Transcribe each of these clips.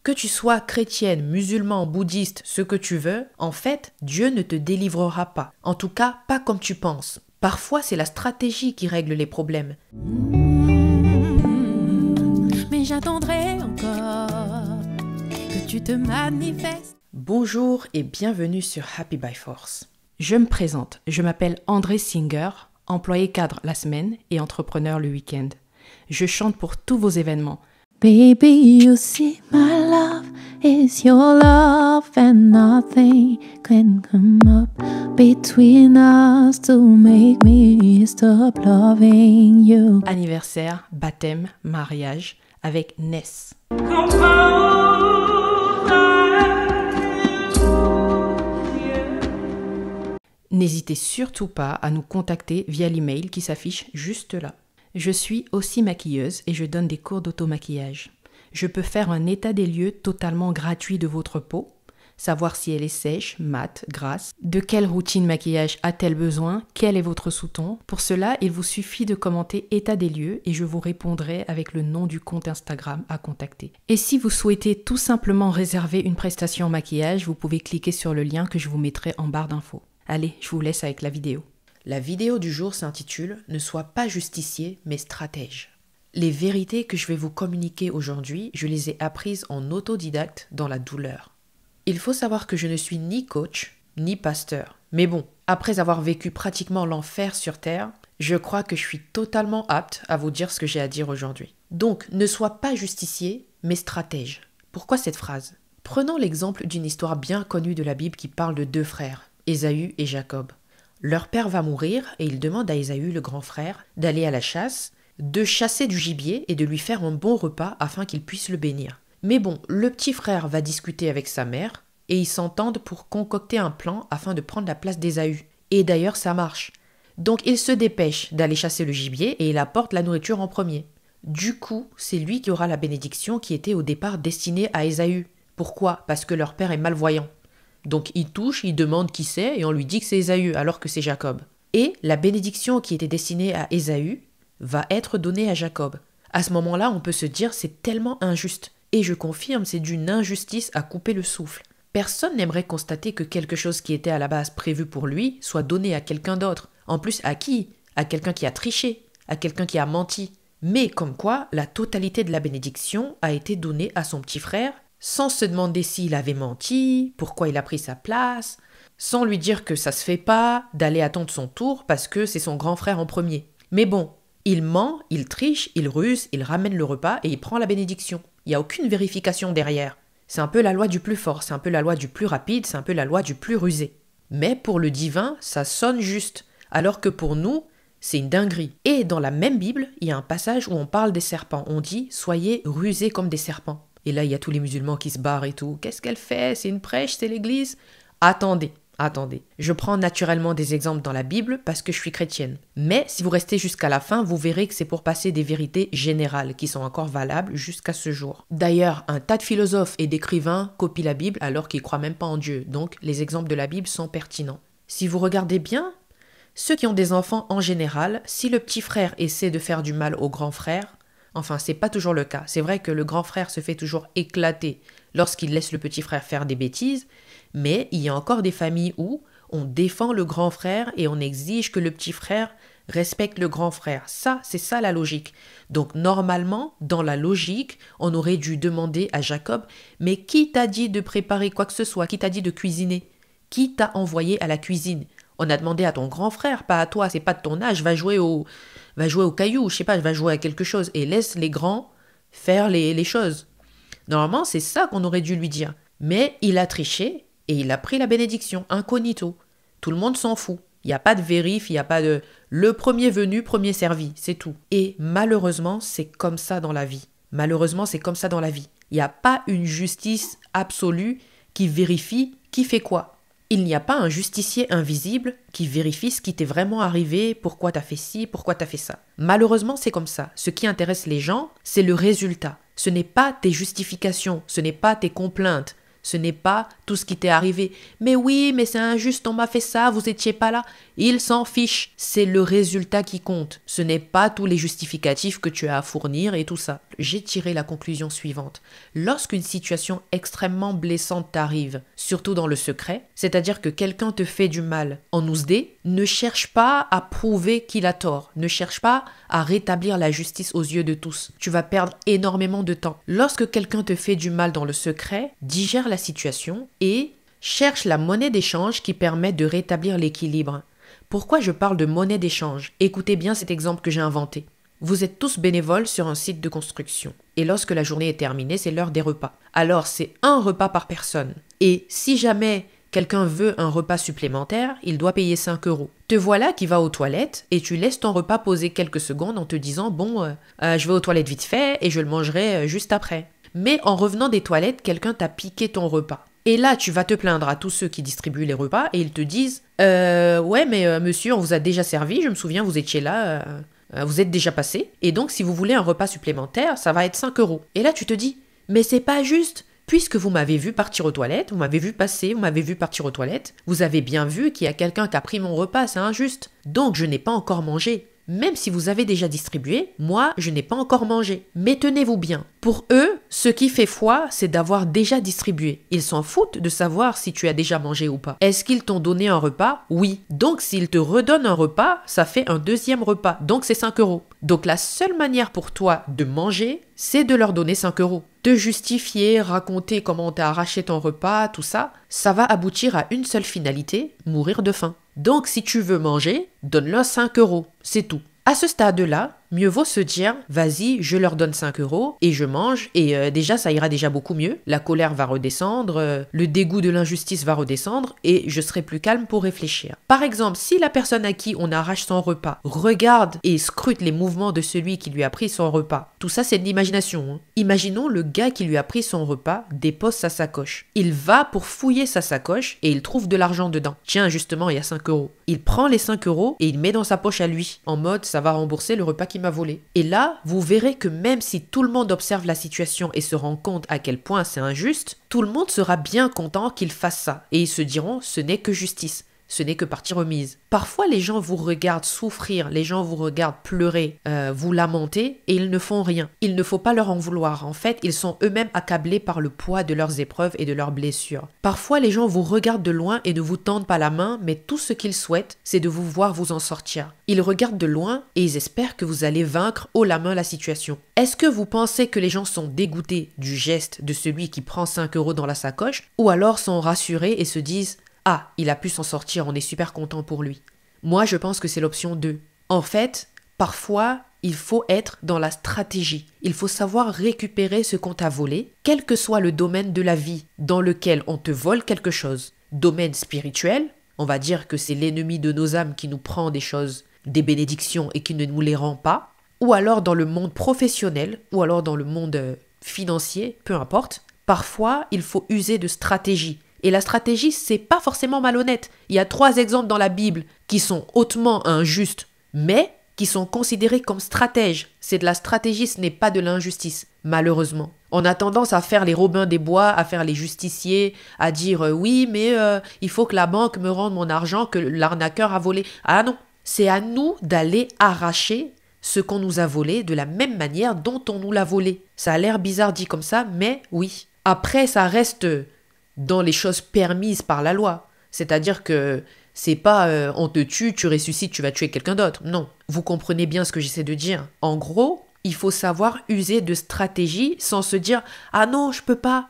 Que tu sois chrétienne, musulman, bouddhiste, ce que tu veux, en fait, Dieu ne te délivrera pas. En tout cas, pas comme tu penses. Parfois, c'est la stratégie qui règle les problèmes. Mais j'attendrai encore que tu te manifestes. Bonjour et bienvenue sur Happy by Force. Je me présente, je m'appelle André Singer, employé cadre la semaine et entrepreneur le week-end. Je chante pour tous vos événements. Baby, you see my love is your love and nothing can come up between us to make me stop loving you. Anniversaire, baptême, mariage avec Ness. N'hésitez surtout pas à nous contacter via l'email qui s'affiche juste là. Je suis aussi maquilleuse et je donne des cours d'auto-maquillage. Je peux faire un état des lieux totalement gratuit de votre peau, savoir si elle est sèche, mate, grasse, de quelle routine maquillage a-t-elle besoin, quel est votre sous-ton. Pour cela, il vous suffit de commenter état des lieux et je vous répondrai avec le nom du compte Instagram à contacter. Et si vous souhaitez tout simplement réserver une prestation maquillage, vous pouvez cliquer sur le lien que je vous mettrai en barre d'infos. Allez, je vous laisse avec la vidéo. La vidéo du jour s'intitule « Ne sois pas justicier, mais stratège ». Les vérités que je vais vous communiquer aujourd'hui, je les ai apprises en autodidacte dans la douleur. Il faut savoir que je ne suis ni coach, ni pasteur. Mais bon, après avoir vécu pratiquement l'enfer sur Terre, je crois que je suis totalement apte à vous dire ce que j'ai à dire aujourd'hui. Donc, ne sois pas justicier, mais stratège. Pourquoi cette phrase? Prenons l'exemple d'une histoire bien connue de la Bible qui parle de deux frères, Ésaü et Jacob. Leur père va mourir et il demande à Ésaü, le grand frère, d'aller à la chasse, de chasser du gibier et de lui faire un bon repas afin qu'il puisse le bénir. Mais bon, le petit frère va discuter avec sa mère et ils s'entendent pour concocter un plan afin de prendre la place d'Ésaü. Et d'ailleurs, ça marche. Donc il se dépêche d'aller chasser le gibier et il apporte la nourriture en premier. Du coup, c'est lui qui aura la bénédiction qui était au départ destinée à Ésaü. Pourquoi? Parce que leur père est malvoyant. Donc il touche, il demande qui c'est et on lui dit que c'est Ésaü alors que c'est Jacob. Et la bénédiction qui était destinée à Ésaü va être donnée à Jacob. À ce moment-là, on peut se dire c'est tellement injuste. Et je confirme, c'est d'une injustice à couper le souffle. Personne n'aimerait constater que quelque chose qui était à la base prévu pour lui soit donné à quelqu'un d'autre. En plus, à qui? À quelqu'un qui a triché, à quelqu'un qui a menti. Mais comme quoi, la totalité de la bénédiction a été donnée à son petit frère, sans se demander s'il avait menti, pourquoi il a pris sa place, sans lui dire que ça se fait pas d'aller attendre son tour parce que c'est son grand frère en premier. Mais bon, il ment, il triche, il ruse, il ramène le repas et il prend la bénédiction. Il n'y a aucune vérification derrière. C'est un peu la loi du plus fort, c'est un peu la loi du plus rapide, c'est un peu la loi du plus rusé. Mais pour le divin, ça sonne juste, alors que pour nous, c'est une dinguerie. Et dans la même Bible, il y a un passage où on parle des serpents. On dit « Soyez rusés comme des serpents ». Et là, il y a tous les musulmans qui se barrent et tout. Qu'est-ce qu'elle fait? C'est une prêche? C'est l'église? Attendez. Je prends naturellement des exemples dans la Bible parce que je suis chrétienne. Mais si vous restez jusqu'à la fin, vous verrez que c'est pour passer des vérités générales qui sont encore valables jusqu'à ce jour. D'ailleurs, un tas de philosophes et d'écrivains copient la Bible alors qu'ils croient même pas en Dieu. Donc, les exemples de la Bible sont pertinents. Si vous regardez bien, ceux qui ont des enfants en général, si le petit frère essaie de faire du mal au grand frère, enfin, c'est pas toujours le cas. C'est vrai que le grand frère se fait toujours éclater lorsqu'il laisse le petit frère faire des bêtises, mais il y a encore des familles où on défend le grand frère et on exige que le petit frère respecte le grand frère. Ça, c'est ça la logique. Donc normalement, dans la logique, on aurait dû demander à Jacob, mais qui t'a dit de préparer quoi que ce soit? Qui t'a dit de cuisiner? Qui t'a envoyé à la cuisine? On a demandé à ton grand frère, pas à toi, c'est pas de ton âge, va jouer au caillou, je sais pas, va jouer à quelque chose et laisse les grands faire les choses. Normalement, c'est ça qu'on aurait dû lui dire. Mais il a triché et il a pris la bénédiction, incognito. Tout le monde s'en fout. Il n'y a pas de vérif, il n'y a pas de le premier venu, premier servi, c'est tout. Et malheureusement, c'est comme ça dans la vie. Malheureusement, c'est comme ça dans la vie. Il n'y a pas une justice absolue qui vérifie qui fait quoi. Il n'y a pas un justicier invisible qui vérifie ce qui t'est vraiment arrivé, pourquoi t'as fait ci, pourquoi t'as fait ça. Malheureusement, c'est comme ça. Ce qui intéresse les gens, c'est le résultat. Ce n'est pas tes justifications, ce n'est pas tes complaintes, ce n'est pas tout ce qui t'est arrivé. Mais oui, mais c'est injuste, on m'a fait ça, vous étiez pas là. Il s'en fiche. C'est le résultat qui compte. Ce n'est pas tous les justificatifs que tu as à fournir et tout ça. J'ai tiré la conclusion suivante. Lorsqu'une situation extrêmement blessante t'arrive, surtout dans le secret, c'est-à-dire que quelqu'un te fait du mal en ousdé, ne cherche pas à prouver qu'il a tort. Ne cherche pas à rétablir la justice aux yeux de tous. Tu vas perdre énormément de temps. Lorsque quelqu'un te fait du mal dans le secret, digère la situation et cherche la monnaie d'échange qui permet de rétablir l'équilibre. Pourquoi je parle de monnaie d'échange? Écoutez bien cet exemple que j'ai inventé. Vous êtes tous bénévoles sur un site de construction. Et lorsque la journée est terminée, c'est l'heure des repas. Alors, c'est un repas par personne. Et si jamais quelqu'un veut un repas supplémentaire, il doit payer 5 €. Te voilà qui va aux toilettes et tu laisses ton repas poser quelques secondes en te disant « Bon, je vais aux toilettes vite fait et je le mangerai juste après. » Mais en revenant des toilettes, quelqu'un t'a piqué ton repas. Et là, tu vas te plaindre à tous ceux qui distribuent les repas et ils te disent « Ouais, mais monsieur, on vous a déjà servi, je me souviens, vous étiez là, vous êtes déjà passé. Et donc, si vous voulez un repas supplémentaire, ça va être 5 €. » Et là, tu te dis « Mais c'est pas juste. Puisque vous m'avez vu partir aux toilettes, vous m'avez vu passer, vous m'avez vu partir aux toilettes, vous avez bien vu qu'il y a quelqu'un qui a pris mon repas, c'est injuste. Donc, je n'ai pas encore mangé. Même si vous avez déjà distribué, moi, je n'ai pas encore mangé. Mais tenez-vous bien. Pour eux, ce qui fait foi, c'est d'avoir déjà distribué. Ils s'en foutent de savoir si tu as déjà mangé ou pas. Est-ce qu'ils t'ont donné un repas? Oui. Donc, s'ils te redonnent un repas, ça fait un deuxième repas. Donc, c'est 5 €. Donc, la seule manière pour toi de manger, c'est de leur donner 5 €. Te justifier, raconter comment t'as arraché ton repas, tout ça, ça va aboutir à une seule finalité, mourir de faim. Donc, si tu veux manger, donne-leur 5 €, c'est tout. À ce stade-là, mieux vaut se dire, vas-y, je leur donne 5 € et je mange et déjà, ça ira déjà beaucoup mieux. La colère va redescendre, le dégoût de l'injustice va redescendre et je serai plus calme pour réfléchir. Par exemple, si la personne à qui on arrache son repas regarde et scrute les mouvements de celui qui lui a pris son repas, tout ça c'est de l'imagination. Hein. Imaginons le gars qui lui a pris son repas dépose sa sacoche. Il va pour fouiller sa sacoche et il trouve de l'argent dedans. Tiens, justement, il y a 5 €. Il prend les 5 € et il met dans sa poche à lui, en mode ça va rembourser le repas qu'il m'a volé. Et là, vous verrez que même si tout le monde observe la situation et se rend compte à quel point c'est injuste, tout le monde sera bien content qu'il fasse ça. Et ils se diront, ce n'est que justice. Ce n'est que partie remise. Parfois, les gens vous regardent souffrir, les gens vous regardent pleurer, vous lamenter et ils ne font rien. Il ne faut pas leur en vouloir. En fait, ils sont eux-mêmes accablés par le poids de leurs épreuves et de leurs blessures. Parfois, les gens vous regardent de loin et ne vous tendent pas la main, mais tout ce qu'ils souhaitent, c'est de vous voir vous en sortir. Ils regardent de loin et ils espèrent que vous allez vaincre haut la main la situation. Est-ce que vous pensez que les gens sont dégoûtés du geste de celui qui prend 5 € dans la sacoche ou alors sont rassurés et se disent « Ah, il a pu s'en sortir, on est super content pour lui. » Moi, je pense que c'est l'option 2. En fait, parfois, il faut être dans la stratégie. Il faut savoir récupérer ce qu'on t'a volé, quel que soit le domaine de la vie dans lequel on te vole quelque chose. Domaine spirituel, on va dire que c'est l'ennemi de nos âmes qui nous prend des choses, des bénédictions et qui ne nous les rend pas. Ou alors dans le monde professionnel, ou alors dans le monde financier, peu importe. Parfois, il faut user de stratégie. Et la stratégie, c'est pas forcément malhonnête. Il y a 3 exemples dans la Bible qui sont hautement injustes, mais qui sont considérés comme stratèges. C'est de la stratégie, ce n'est pas de l'injustice, malheureusement. On a tendance à faire les Robins des Bois, à faire les justiciers, à dire oui, mais il faut que la banque me rende mon argent que l'arnaqueur a volé. Ah non, c'est à nous d'aller arracher ce qu'on nous a volé de la même manière dont on nous l'a volé. Ça a l'air bizarre dit comme ça, mais oui. Après, ça reste dans les choses permises par la loi. C'est-à-dire que c'est pas on te tue, tu ressuscites, tu vas tuer quelqu'un d'autre. Non. Vous comprenez bien ce que j'essaie de dire. En gros, il faut savoir user de stratégie sans se dire « Ah non, je peux pas. »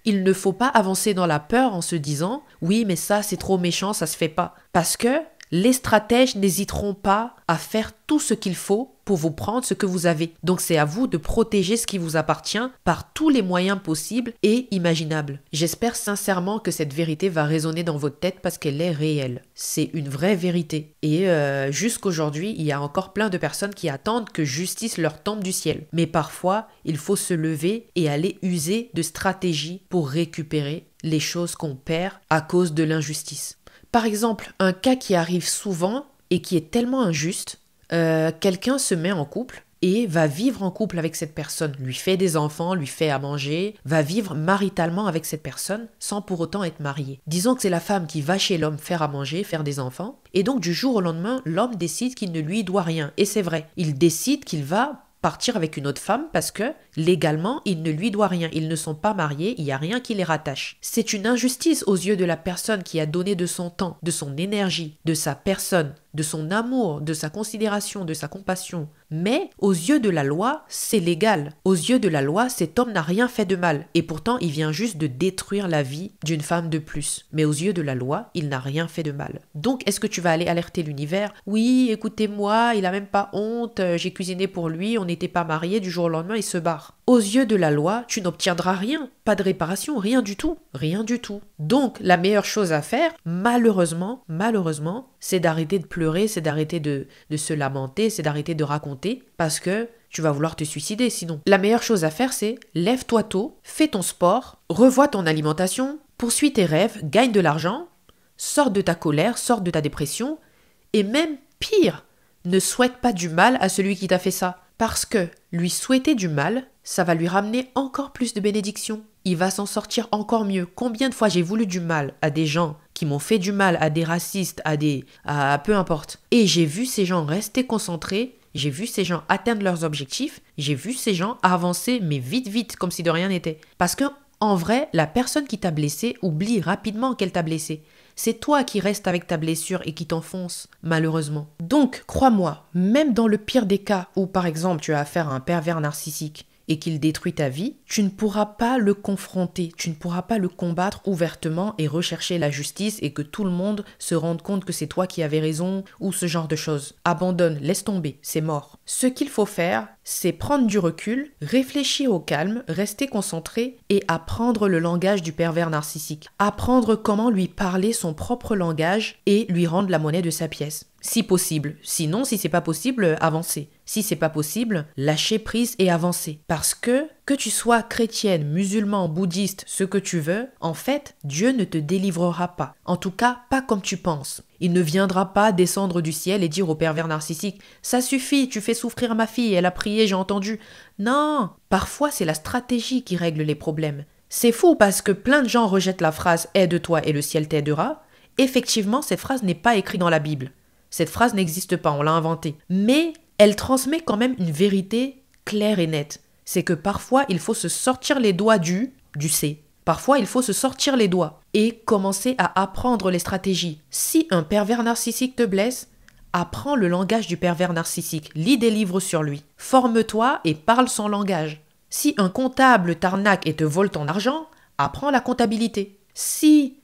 Il ne faut pas avancer dans la peur en se disant « Oui, mais ça, c'est trop méchant, ça se fait pas. » Parce que les stratèges n'hésiteront pas à faire tout ce qu'il faut pour vous prendre ce que vous avez. Donc c'est à vous de protéger ce qui vous appartient par tous les moyens possibles et imaginables. J'espère sincèrement que cette vérité va résonner dans votre tête parce qu'elle est réelle. C'est une vraie vérité. Et jusqu'aujourd'hui, il y a encore plein de personnes qui attendent que justice leur tombe du ciel. Mais parfois, il faut se lever et aller user de stratégies pour récupérer les choses qu'on perd à cause de l'injustice. Par exemple, un cas qui arrive souvent et qui est tellement injuste, quelqu'un se met en couple et va vivre en couple avec cette personne, lui fait des enfants, lui fait à manger, va vivre maritalement avec cette personne sans pour autant être marié. Disons que c'est la femme qui va chez l'homme faire à manger, faire des enfants, et donc du jour au lendemain, l'homme décide qu'il ne lui doit rien. Et c'est vrai, il décide qu'il va partir avec une autre femme parce que légalement, il ne lui doit rien. Ils ne sont pas mariés, il n'y a rien qui les rattache. C'est une injustice aux yeux de la personne qui a donné de son temps, de son énergie, de sa personne, de son amour, de sa considération, de sa compassion. Mais aux yeux de la loi, c'est légal. Aux yeux de la loi, cet homme n'a rien fait de mal. Et pourtant, il vient juste de détruire la vie d'une femme de plus. Mais aux yeux de la loi, il n'a rien fait de mal. Donc, est-ce que tu vas aller alerter l'univers? Oui, écoutez-moi, il a même pas honte, j'ai cuisiné pour lui, on n'était pas mariés, du jour au lendemain, il se barre. Aux yeux de la loi, tu n'obtiendras rien. Pas de réparation, rien du tout. Rien du tout. Donc, la meilleure chose à faire, malheureusement, c'est d'arrêter de pleurer, c'est d'arrêter de se lamenter, c'est d'arrêter de raconter, parce que tu vas vouloir te suicider sinon. La meilleure chose à faire, c'est lève-toi tôt, fais ton sport, revois ton alimentation, poursuis tes rêves, gagne de l'argent, sors de ta colère, sors de ta dépression, et même pire, ne souhaite pas du mal à celui qui t'a fait ça. Parce que lui souhaiter du mal, ça va lui ramener encore plus de bénédictions. Il va s'en sortir encore mieux. Combien de fois j'ai voulu du mal à des gens qui m'ont fait du mal, à des racistes, à peu importe. Et j'ai vu ces gens rester concentrés, j'ai vu ces gens atteindre leurs objectifs, j'ai vu ces gens avancer, mais vite, comme si de rien n'était. Parce que, en vrai, la personne qui t'a blessé oublie rapidement qu'elle t'a blessé. C'est toi qui restes avec ta blessure et qui t'enfonce, malheureusement. Donc, crois-moi, même dans le pire des cas où, par exemple, tu as affaire à un pervers narcissique et qu'il détruit ta vie, tu ne pourras pas le confronter, tu ne pourras pas le combattre ouvertement et rechercher la justice et que tout le monde se rende compte que c'est toi qui avais raison ou ce genre de choses. Abandonne, laisse tomber, c'est mort. Ce qu'il faut faire, c'est prendre du recul, réfléchir au calme, rester concentré et apprendre le langage du pervers narcissique. Apprendre comment lui parler son propre langage et lui rendre la monnaie de sa pièce. Si possible. Sinon, si c'est pas possible, avancez. Si c'est pas possible, lâchez prise et avancez. Parce que tu sois chrétienne, musulman, bouddhiste, ce que tu veux, en fait, Dieu ne te délivrera pas. En tout cas, pas comme tu penses. Il ne viendra pas descendre du ciel et dire au pervers narcissique « Ça suffit, tu fais souffrir ma fille, elle a prié, j'ai entendu. » Non, parfois c'est la stratégie qui règle les problèmes. C'est fou parce que plein de gens rejettent la phrase « Aide-toi et le ciel t'aidera ». Effectivement, cette phrase n'est pas écrite dans la Bible. Cette phrase n'existe pas, on l'a inventée. Mais elle transmet quand même une vérité claire et nette. C'est que parfois, il faut se sortir les doigts du C. Parfois, il faut se sortir les doigts et commencer à apprendre les stratégies. Si un pervers narcissique te blesse, apprends le langage du pervers narcissique. Lis des livres sur lui. Forme-toi et parle son langage. Si un comptable t'arnaque et te vole ton argent, apprends la comptabilité. Si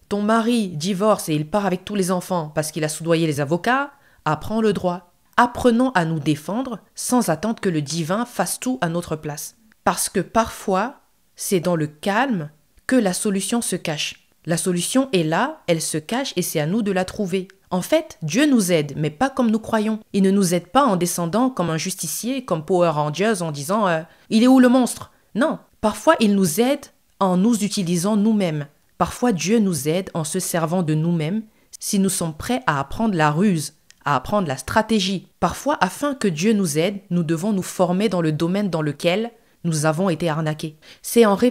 ton mari divorce et il part avec tous les enfants parce qu'il a soudoyé les avocats, apprends le droit. Apprenons à nous défendre sans attendre que le divin fasse tout à notre place. Parce que parfois, c'est dans le calme que la solution se cache. La solution est là, elle se cache et c'est à nous de la trouver. En fait, Dieu nous aide, mais pas comme nous croyons. Il ne nous aide pas en descendant comme un justicier, comme Power Rangers en disant « Il est où le monstre ?» Non, parfois il nous aide en nous utilisant nous-mêmes. Parfois Dieu nous aide en se servant de nous-mêmes si nous sommes prêts à apprendre la ruse, à apprendre la stratégie. Parfois, afin que Dieu nous aide, nous devons nous former dans le domaine dans lequel nous avons été arnaqués.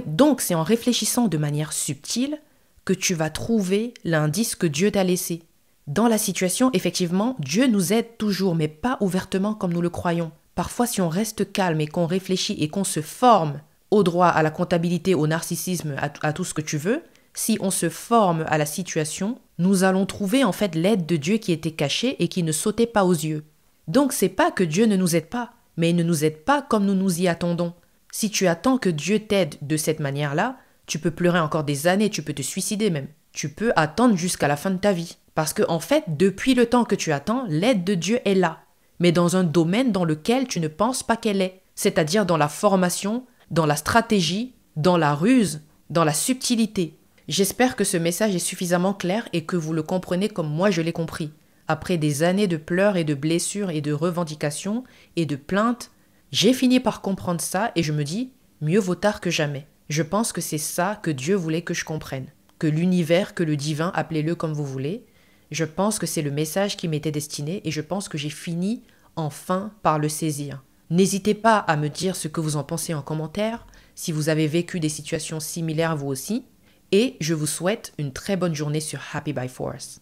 Donc c'est en réfléchissant de manière subtile que tu vas trouver l'indice que Dieu t'a laissé. Dans la situation, effectivement, Dieu nous aide toujours, mais pas ouvertement comme nous le croyons. Parfois, si on reste calme et qu'on réfléchit et qu'on se forme au droit, à la comptabilité, au narcissisme, à tout ce que tu veux, si on se forme à la situation, nous allons trouver en fait l'aide de Dieu qui était cachée et qui ne sautait pas aux yeux. Donc c'est pas que Dieu ne nous aide pas, mais il ne nous aide pas comme nous nous y attendons. Si tu attends que Dieu t'aide de cette manière-là, tu peux pleurer encore des années, tu peux te suicider même. Tu peux attendre jusqu'à la fin de ta vie. Parce que en fait, depuis le temps que tu attends, l'aide de Dieu est là. Mais dans un domaine dans lequel tu ne penses pas qu'elle est. C'est-à-dire dans la formation, dans la stratégie, dans la ruse, dans la subtilité. J'espère que ce message est suffisamment clair et que vous le comprenez comme moi je l'ai compris. Après des années de pleurs et de blessures et de revendications et de plaintes, j'ai fini par comprendre ça et je me dis, mieux vaut tard que jamais. Je pense que c'est ça que Dieu voulait que je comprenne. Que l'univers, que le divin, appelez-le comme vous voulez. Je pense que c'est le message qui m'était destiné et je pense que j'ai fini enfin par le saisir. N'hésitez pas à me dire ce que vous en pensez en commentaire, si vous avez vécu des situations similaires vous aussi, et je vous souhaite une très bonne journée sur Happy by Force.